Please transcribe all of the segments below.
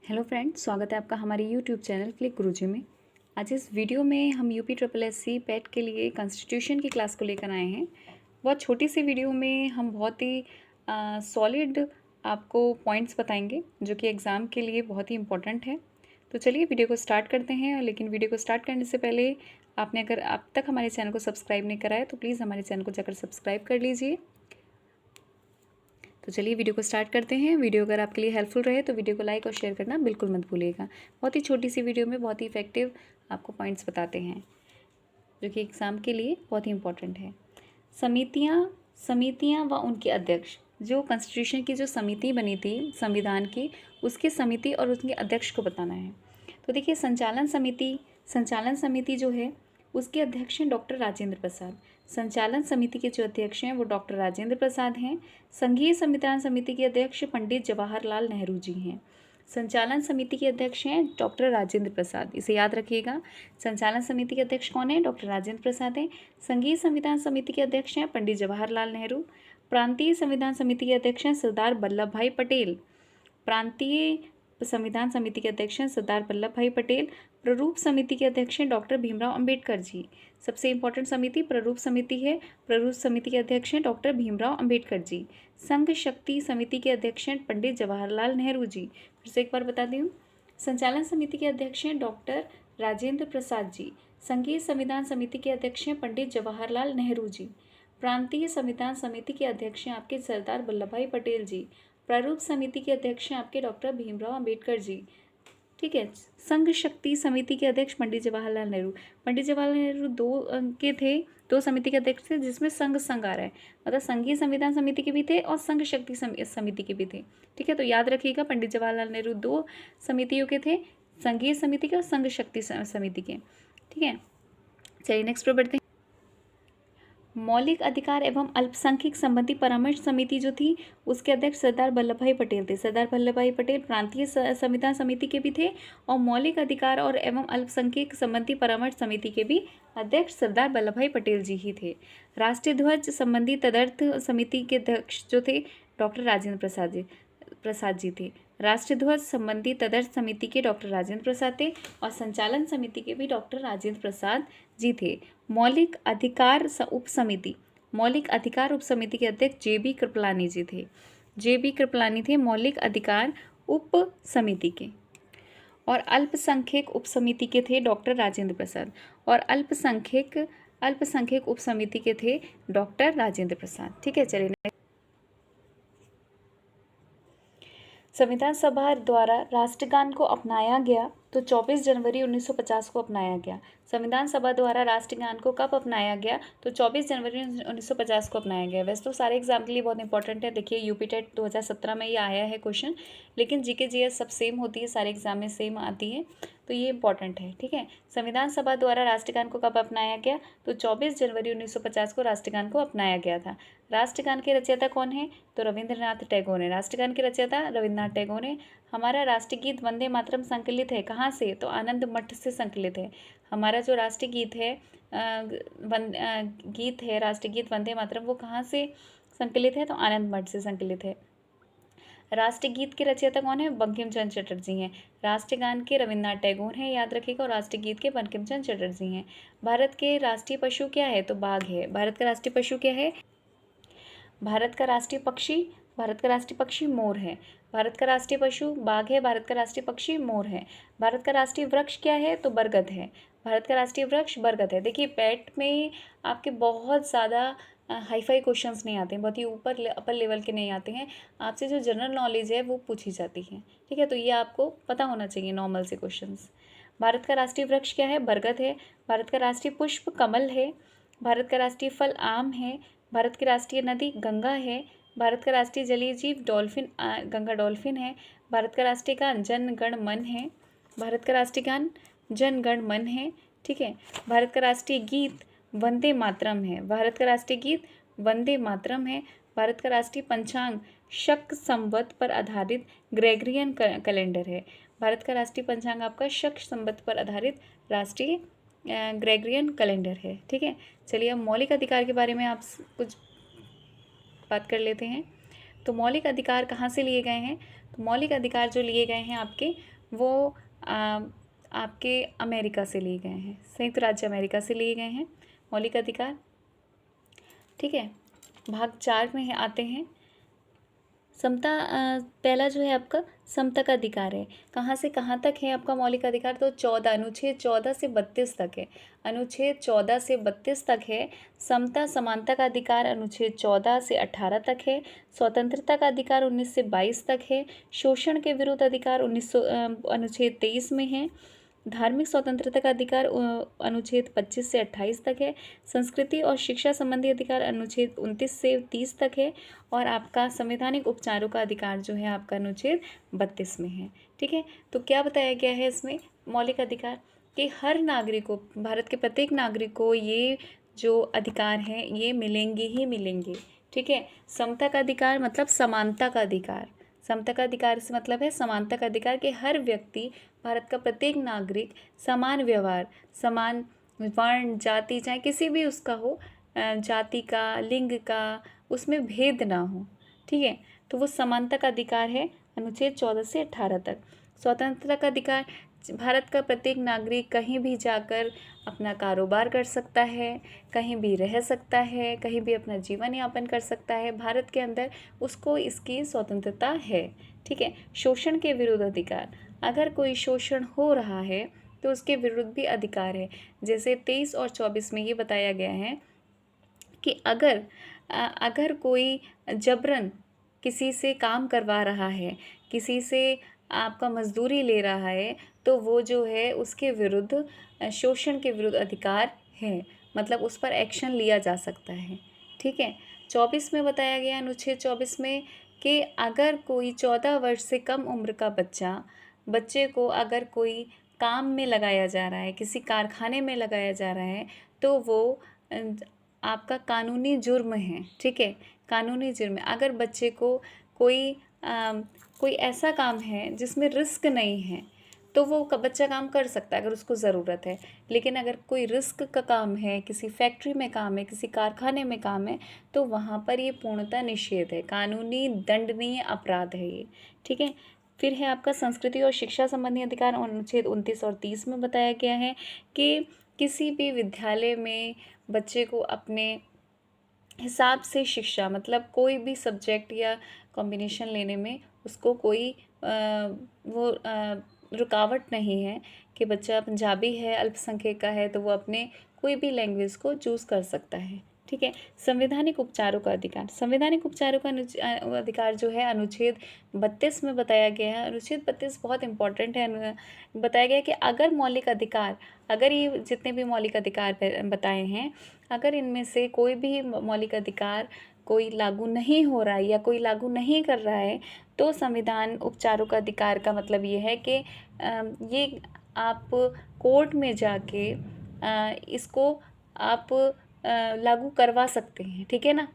Hello friends, स्वागत है आपका हमारे यूट्यूब चैनल क्लिक गुरुजी में। आज इस वीडियो में हम यूपी ट्रिपल एस सी पेट के लिए कॉन्स्टिट्यूशन की क्लास को लेकर आए हैं। बहुत छोटी सी वीडियो में हम बहुत ही सॉलिड आपको पॉइंट्स बताएंगे जो कि एग्ज़ाम के लिए बहुत ही इम्पोर्टेंट है। तो चलिए वीडियो को स्टार्ट करते हैं। लेकिन वीडियो को स्टार्ट करने से पहले आपने अगर अब तक हमारे चैनल को सब्सक्राइब नहीं करा है तो प्लीज़ हमारे चैनल को जाकर सब्सक्राइब कर लीजिए। तो चलिए वीडियो को स्टार्ट करते हैं। वीडियो अगर आपके लिए हेल्पफुल रहे तो वीडियो को लाइक और शेयर करना बिल्कुल मत भूलिएगा। बहुत ही छोटी सी वीडियो में बहुत ही इफेक्टिव आपको पॉइंट्स बताते हैं जो कि एग्ज़ाम के लिए बहुत ही इंपॉर्टेंट है। समितियाँ व उनके अध्यक्ष, जो कॉन्स्टिट्यूशन की जो समिति बनी थी संविधान की, उसकी समिति और उसके अध्यक्ष को बताना है। तो देखिए, संचालन समिति जो है उसके अध्यक्ष हैं डॉक्टर राजेंद्र प्रसाद। संचालन समिति के जो अध्यक्ष हैं वो डॉक्टर राजेंद्र प्रसाद हैं। संघीय संविधान समिति के अध्यक्ष पंडित जवाहरलाल नेहरू जी हैं। संचालन समिति के अध्यक्ष हैं डॉक्टर राजेंद्र प्रसाद, इसे याद रखिएगा। संचालन समिति के अध्यक्ष कौन है? डॉक्टर राजेंद्र प्रसाद हैं। संघीय संविधान समिति के अध्यक्ष हैं पंडित जवाहरलाल नेहरू। प्रांतीय संविधान समिति के अध्यक्ष हैं सरदार वल्लभ भाई पटेल। प्रांतीय संविधान समिति के अध्यक्ष हैं सरदार वल्लभ भाई पटेल। प्रारूप समिति के अध्यक्ष हैं डॉक्टर भीमराव अंबेडकर जी। सबसे इंपॉर्टेंट समिति प्रारूप समिति है। प्रारूप समिति के अध्यक्ष हैं डॉक्टर भीमराव अंबेडकर जी। संघ शक्ति समिति के अध्यक्ष हैं पंडित जवाहरलाल नेहरू जी। फिर से एक बार बताती हूँ। संचालन समिति के अध्यक्ष हैं डॉक्टर राजेंद्र प्रसाद जी। संघीय संविधान समिति के अध्यक्ष हैं पंडित जवाहरलाल नेहरू जी। प्रांतीय संविधान समिति के अध्यक्ष हैं आपके सरदार वल्लभ भाई पटेल जी। प्रारूप समिति के अध्यक्ष हैं आपके डॉक्टर भीमराव अंबेडकर जी। ठीक है। संघ शक्ति समिति के अध्यक्ष पंडित जवाहरलाल नेहरू। पंडित जवाहरलाल नेहरू दो समिति के अध्यक्ष थे, जिसमें संघ आ रहा है, मतलब संघीय संविधान समिति के भी थे और संघ शक्ति समिति के भी थे। ठीक है, तो याद रखिएगा, पंडित जवाहरलाल नेहरू दो समितियों के थे, संघीय समिति के और संघ शक्ति समिति के। ठीक है, चलिए नेक्स्ट पर बढ़ते हैं। मौलिक अधिकार एवं अल्पसंख्यक संबंधी परामर्श समिति जो थी उसके अध्यक्ष सरदार वल्लभ भाई पटेल थे। सरदार वल्लभ भाई पटेल प्रांतीय संविधान समिति के भी थे और मौलिक अधिकार और एवं अल्पसंख्यक संबंधी परामर्श समिति के भी अध्यक्ष सरदार वल्लभ भाई पटेल जी ही थे। राष्ट्रीय ध्वज संबंधी तदर्थ समिति के अध्यक्ष जो थे डॉक्टर राजेंद्र प्रसाद जी थे। राष्ट्रीय ध्वज संबंधी तदर्थ समिति के डॉक्टर राजेंद्र प्रसाद थे और संचालन समिति के भी डॉक्टर राजेंद्र प्रसाद जी थे। मौलिक अधिकार उप समिति के अध्यक्ष जे.बी. कृपलानी जी थे। जे.बी. कृपलानी थे मौलिक अधिकार उप समिति के। और अल्पसंख्यक उप समिति के थे डॉक्टर राजेंद्र प्रसाद। और अल्पसंख्यक उप समिति के थे डॉक्टर राजेंद्र प्रसाद। ठीक है, चलिए। संविधान सभा द्वारा राष्ट्रगान को अपनाया गया तो 24 जनवरी 1950 को अपनाया गया। संविधान सभा द्वारा राष्ट्रगान को कब अपनाया गया? तो 24 जनवरी 1950 को अपनाया गया। वैसे तो सारे एग्जाम के लिए बहुत इंपॉर्टेंट है। देखिए, यूपी टेट 2017 में ये आया है क्वेश्चन, लेकिन जीके जीएस सब सेम होती है, सारे एग्जाम में सेम आती है, तो ये इंपॉर्टेंट है। ठीक है, संविधान सभा द्वारा राष्ट्रगान को कब अपनाया गया? तो 24 जनवरी 1950 को राष्ट्रगान को अपनाया गया था। राष्ट्रगान के रचयिता कौन है? तो रविंद्रनाथ टैगोर है। राष्ट्रगान के रचयिता रविंद्रनाथ टैगोर है। हमारा राष्ट्रीय गीत वंदे मातरम संकलित है कहाँ से? तो आनंद मठ से संकलित है। हमारा जो राष्ट्रीय गीत है राष्ट्रीय गीत वंदे मातरम, वो कहाँ से संकलित है? तो आनंद मठ से संकलित है। राष्ट्रीय गीत के रचयिता कौन है? बंकिम चंद्र चटर्जी हैं। राष्ट्रगान के रविंद्रनाथ टैगोर हैं, याद रखिएगा, और राष्ट्रीय गीत के बंकिम चंद्र चटर्जी हैं। भारत के राष्ट्रीय पशु क्या है? तो बाघ है। भारत का राष्ट्रीय पशु क्या है? भारत का राष्ट्रीय पक्षी मोर है। भारत का राष्ट्रीय पशु बाघ है। भारत का राष्ट्रीय पक्षी मोर है। भारत का राष्ट्रीय वृक्ष क्या है? तो बरगद है। भारत का राष्ट्रीय वृक्ष बरगद है। देखिए, पेट में आपके बहुत ज़्यादा हाईफाई क्वेश्चंस नहीं आते हैं, बहुत ही अपर लेवल के नहीं आते हैं। आपसे जो जनरल नॉलेज है वो पूछी जाती है। ठीक है, तो ये आपको पता होना चाहिए, नॉर्मल से क्वेश्चंस। भारत का राष्ट्रीय वृक्ष क्या है? बरगद है। भारत का राष्ट्रीय पुष्प कमल है। भारत का राष्ट्रीय फल आम है। भारत की राष्ट्रीय नदी गंगा है। भारत का राष्ट्रीय जलीय जीव गंगा डॉल्फिन है। भारत का राष्ट्रीय गान जन गण मन है। भारत का राष्ट्रीय गान जन गण मन है। ठीक है, भारत का राष्ट्रीय गीत वंदे मातरम है। भारत का राष्ट्रीय गीत वंदे मातरम है। भारत का राष्ट्रीय पंचांग शक संवत पर आधारित ग्रेगरियन कैलेंडर है। भारत का राष्ट्रीय पंचांग आपका शक संवत पर आधारित राष्ट्रीय ग्रेगरियन कैलेंडर है। ठीक है, चलिए अब मौलिक अधिकार के बारे में आप कुछ बात कर लेते हैं। तो मौलिक अधिकार कहाँ से लिए गए हैं? तो मौलिक अधिकार जो लिए गए हैं आपके, वो आपके अमेरिका से लिए गए हैं, संयुक्त राज्य अमेरिका से लिए गए हैं मौलिक अधिकार। ठीक है, भाग 4 में आते हैं। समता, पहला जो है आपका समता का अधिकार है। कहाँ से कहाँ तक है आपका मौलिक अधिकार? तो 14, अनुच्छेद 14 से 32 तक है। अनुच्छेद 14 से 32 तक है। समता समानता का अधिकार अनुच्छेद 14 से 18 तक है। स्वतंत्रता का अधिकार 19 से 22 तक है। शोषण के विरुद्ध अधिकार अनुच्छेद 23 में है। धार्मिक स्वतंत्रता का अधिकार अनुच्छेद 25 से 28 तक है। संस्कृति और शिक्षा संबंधी अधिकार अनुच्छेद 29 से 30 तक है। और आपका संवैधानिक उपचारों का अधिकार जो है आपका अनुच्छेद 32 में है। ठीक है, तो क्या बताया गया है इसमें मौलिक अधिकार कि हर नागरिक को, भारत के प्रत्येक नागरिक को ये जो अधिकार हैं ये मिलेंगे ही मिलेंगे। ठीक है, समता का अधिकार मतलब समानता का अधिकार। समता का अधिकार से मतलब है समानता का अधिकार कि हर व्यक्ति, भारत का प्रत्येक नागरिक समान व्यवहार, समान वर्ण जाति, चाहे किसी भी उसका हो, जाति का, लिंग का, उसमें भेद ना हो। ठीक है, तो वो समानता का अधिकार है अनुच्छेद 14 से 18 तक। स्वतंत्रता का अधिकार, भारत का प्रत्येक नागरिक कहीं भी जाकर अपना कारोबार कर सकता है, कहीं भी रह सकता है, कहीं भी अपना जीवन यापन कर सकता है, भारत के अंदर उसको इसकी स्वतंत्रता है। ठीक है, शोषण के विरुद्ध अधिकार, अगर कोई शोषण हो रहा है तो उसके विरुद्ध भी अधिकार है। जैसे 23 और 24 में ये बताया गया है कि अगर कोई जबरन किसी से काम करवा रहा है, किसी से आपका मजदूरी ले रहा है, तो वो जो है उसके विरुद्ध शोषण के विरुद्ध अधिकार है, मतलब उस पर एक्शन लिया जा सकता है। ठीक है, 24 में बताया गया अनुच्छेद 24 में कि अगर कोई 14 वर्ष से कम उम्र का बच्चे को अगर कोई काम में लगाया जा रहा है, किसी कारखाने में लगाया जा रहा है, तो वो आपका कानूनी जुर्म है। ठीक है, कानूनी जुर्म है। अगर बच्चे को कोई ऐसा काम है जिसमें रिस्क नहीं है तो वो बच्चा काम कर सकता है अगर उसको ज़रूरत है। लेकिन अगर कोई रिस्क का काम है, किसी फैक्ट्री में काम है, किसी कारखाने में काम है, तो वहाँ पर ये पूर्णतः निषेध है, कानूनी दंडनीय अपराध है ये। ठीक है, फिर है आपका संस्कृति और शिक्षा संबंधी अधिकार अनुच्छेद 29 और 30 में बताया गया है कि किसी भी विद्यालय में बच्चे को अपने हिसाब से शिक्षा, मतलब कोई भी सब्जेक्ट या कॉम्बिनेशन लेने में उसको कोई रुकावट नहीं है कि बच्चा पंजाबी है, अल्पसंख्यक का है, तो वो अपने कोई भी लैंग्वेज को चूज़ कर सकता है। ठीक है, संवैधानिक उपचारों का अधिकार, संवैधानिक उपचारों का अधिकार जो है अनुच्छेद 32 में बताया गया है। अनुच्छेद 32 बहुत इंपॉर्टेंट है। बताया गया कि अगर मौलिक अधिकार, अगर ये जितने भी मौलिक अधिकार बताए हैं, अगर इनमें से कोई भी मौलिक अधिकार कोई लागू नहीं हो रहा है या कोई लागू नहीं कर रहा है, तो संविधान उपचारों का अधिकार का मतलब ये है कि ये आप कोर्ट में जाके इसको आप लागू करवा सकते हैं। ठीक है ना,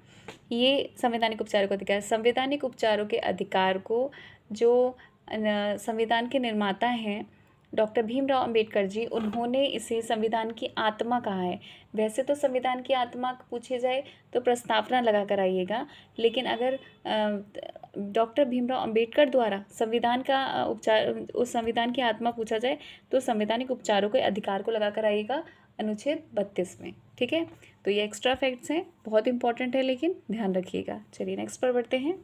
ये संवैधानिक उपचारों का अधिकार। संवैधानिक उपचारों के अधिकार को जो संविधान के निर्माता हैं डॉक्टर भीमराव अंबेडकर जी, उन्होंने इसे संविधान की आत्मा कहा है। वैसे तो संविधान की आत्मा पूछे जाए तो प्रस्तावना लगा कर आइएगा, लेकिन अगर डॉक्टर भीमराव अंबेडकर द्वारा संविधान का उपचार, उस संविधान की आत्मा पूछा जाए तो संवैधानिक उपचारों के अधिकार को लगा कर आइएगा अनुच्छेद 32 में। ठीक है, तो ये एक्स्ट्रा फैक्ट्स हैं, बहुत इंपॉर्टेंट है, लेकिन ध्यान रखिएगा। चलिए नेक्स्ट पर बढ़ते हैं।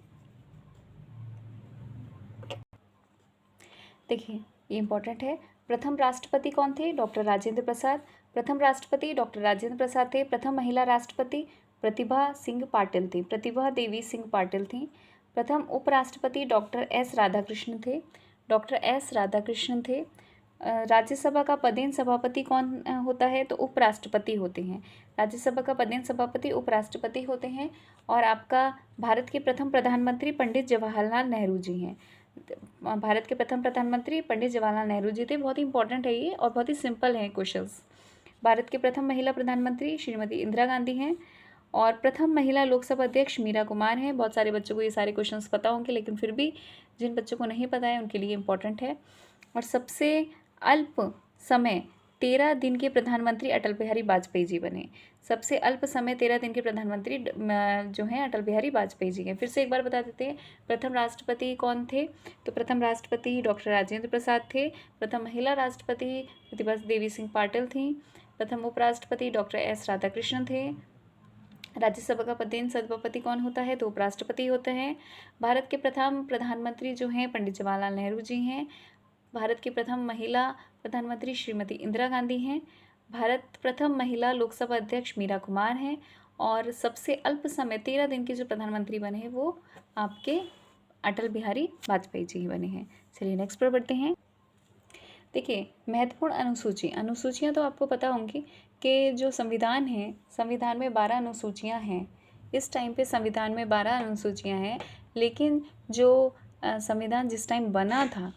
देखिए ये इंपॉर्टेंट है। प्रथम राष्ट्रपति कौन थे? डॉक्टर राजेंद्र प्रसाद। प्रथम राष्ट्रपति डॉक्टर राजेंद्र प्रसाद थे। प्रथम महिला राष्ट्रपति प्रतिभा सिंह पाटिल थी, प्रतिभा देवी सिंह पाटिल थी। प्रथम उपराष्ट्रपति डॉक्टर एस राधाकृष्ण थे, डॉक्टर एस राधाकृष्ण थे। राज्यसभा का पदेन सभापति कौन होता है? तो उपराष्ट्रपति होते हैं। राज्यसभा का पदेन सभापति उपराष्ट्रपति होते हैं। और आपका भारत के प्रथम प्रधानमंत्री पंडित जवाहरलाल नेहरू जी हैं। भारत के प्रथम प्रधानमंत्री पंडित जवाहरलाल नेहरू जी थे। बहुत ही इंपॉर्टेंट है ये और बहुत ही सिंपल है क्वेश्चंस। भारत के प्रथम महिला प्रधानमंत्री श्रीमती इंदिरा गांधी हैं। और प्रथम महिला लोकसभा अध्यक्ष मीरा कुमार हैं। बहुत सारे बच्चों को ये सारे क्वेश्चंस पता होंगे, लेकिन फिर भी जिन बच्चों को नहीं पता है उनके लिए इम्पोर्टेंट है। और सबसे अल्प समय 13 दिन के प्रधानमंत्री अटल बिहारी वाजपेयी जी बने। सबसे अल्प समय 13 दिन के प्रधानमंत्री जो हैं अटल बिहारी वाजपेयी जी हैं। फिर से एक बार बता देते हैं, प्रथम राष्ट्रपति कौन थे? तो प्रथम राष्ट्रपति डॉक्टर राजेंद्र प्रसाद थे। प्रथम महिला राष्ट्रपति प्रतिभा देवी सिंह पाटिल थी। प्रथम उपराष्ट्रपति डॉक्टर एस राधाकृष्णन थे। राज्यसभा का पदेन सभापति कौन होता है? तो उपराष्ट्रपति होते हैं। भारत के प्रथम प्रधानमंत्री जो हैं पंडित जवाहरलाल नेहरू जी हैं। भारत की प्रथम महिला प्रधानमंत्री श्रीमती इंदिरा गांधी हैं। भारत प्रथम महिला लोकसभा अध्यक्ष मीरा कुमार हैं। और सबसे अल्प समय 13 दिन के जो प्रधानमंत्री बने हैं वो आपके अटल बिहारी वाजपेयी जी ही बने हैं। चलिए नेक्स्ट पर बढ़ते हैं। देखिए, महत्वपूर्ण अनुसूचियाँ तो आपको पता होंगी कि जो संविधान है, संविधान में 12 अनुसूचियाँ हैं। इस टाइम पे संविधान में 12 अनुसूचियाँ हैं, लेकिन जो संविधान जिस टाइम बना था,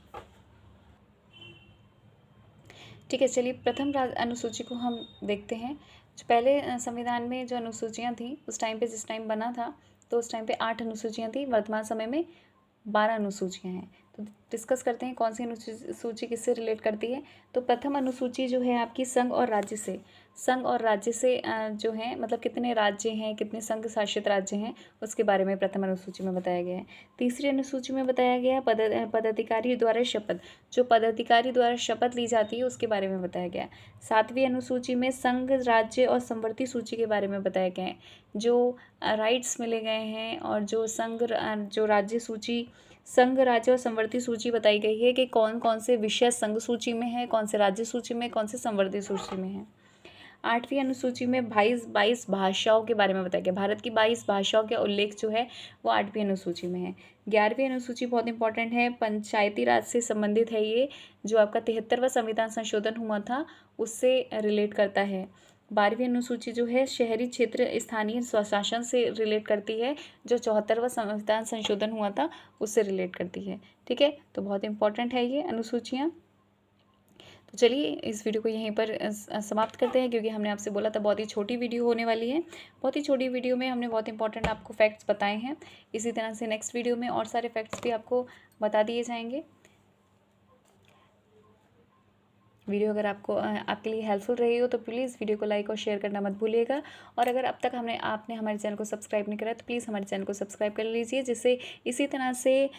ठीक है, चलिए प्रथम अनुसूची को हम देखते हैं। जो पहले संविधान में जो अनुसूचियाँ थी उस टाइम पे जिस टाइम बना था तो उस टाइम पे 8 अनुसूचियाँ थी। वर्तमान समय में 12 अनुसूचियाँ हैं। तो डिस्कस करते हैं कौन सी अनुसूची किससे रिलेट करती है। तो प्रथम अनुसूची जो है आपकी संघ और राज्य से जो है, मतलब कितने राज्य हैं, कितने संघ शासित राज्य हैं, उसके बारे में प्रथम अनुसूची में बताया गया है। तीसरी अनुसूची में बताया गया है पदाधिकारी द्वारा शपथ, जो पदाधिकारी द्वारा शपथ ली जाती है उसके बारे में बताया गया है। 7वीं अनुसूची में संघ, राज्य और संवर्ती सूची के बारे में बताया गया है, जो राइट्स मिले गए हैं और जो जो राज्य सूची, संघ, राज्य और संवर्ती सूची बताई गई है कि कौन कौन से विषय संघ सूची में है, कौन से राज्य सूची में, कौन से संवर्ती सूची में है। 8वीं अनुसूची में 22 भाषाओं के बारे में बताया गया। भारत की 22 भाषाओं का उल्लेख जो है वो 8वीं अनुसूची में है। 11वीं अनुसूची बहुत इंपॉर्टेंट है, पंचायती राज से संबंधित है ये, जो आपका 73वां संविधान संशोधन हुआ था उससे रिलेट करता है। 12वीं अनुसूची जो है शहरी क्षेत्र स्थानीय स्वशासन से रिलेट करती है, जो 74वां संविधान संशोधन हुआ था उससे रिलेट करती है। ठीक है, तो बहुत इंपॉर्टेंट है ये अनुसूचियाँ। तो चलिए इस वीडियो को यहीं पर समाप्त करते हैं, क्योंकि हमने आपसे बोला था बहुत ही छोटी वीडियो होने वाली है। बहुत ही छोटी वीडियो में हमने बहुत इंपॉर्टेंट आपको फैक्ट्स बताए हैं। इसी तरह से नेक्स्ट वीडियो में और सारे फैक्ट्स भी आपको बता दिए जाएंगे। वीडियो अगर आपके लिए हेल्पफुल रही हो तो प्लीज़ वीडियो को लाइक और शेयर करना मत भूलिएगा। और अगर अब तक आपने हमारे चैनल को सब्सक्राइब नहीं करा तो प्लीज़ हमारे चैनल को सब्सक्राइब कर लीजिए, जिससे इसी तरह से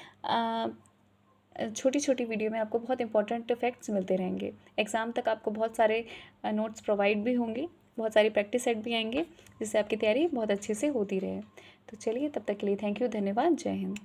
छोटी छोटी वीडियो में आपको बहुत इंपॉर्टेंट फैक्ट्स मिलते रहेंगे। एग्ज़ाम तक आपको बहुत सारे नोट्स प्रोवाइड भी होंगे, बहुत सारी प्रैक्टिस सेट भी आएंगे, जिससे आपकी तैयारी बहुत अच्छे से होती रहे। तो चलिए तब तक के लिए थैंक यू, धन्यवाद, जय हिंद।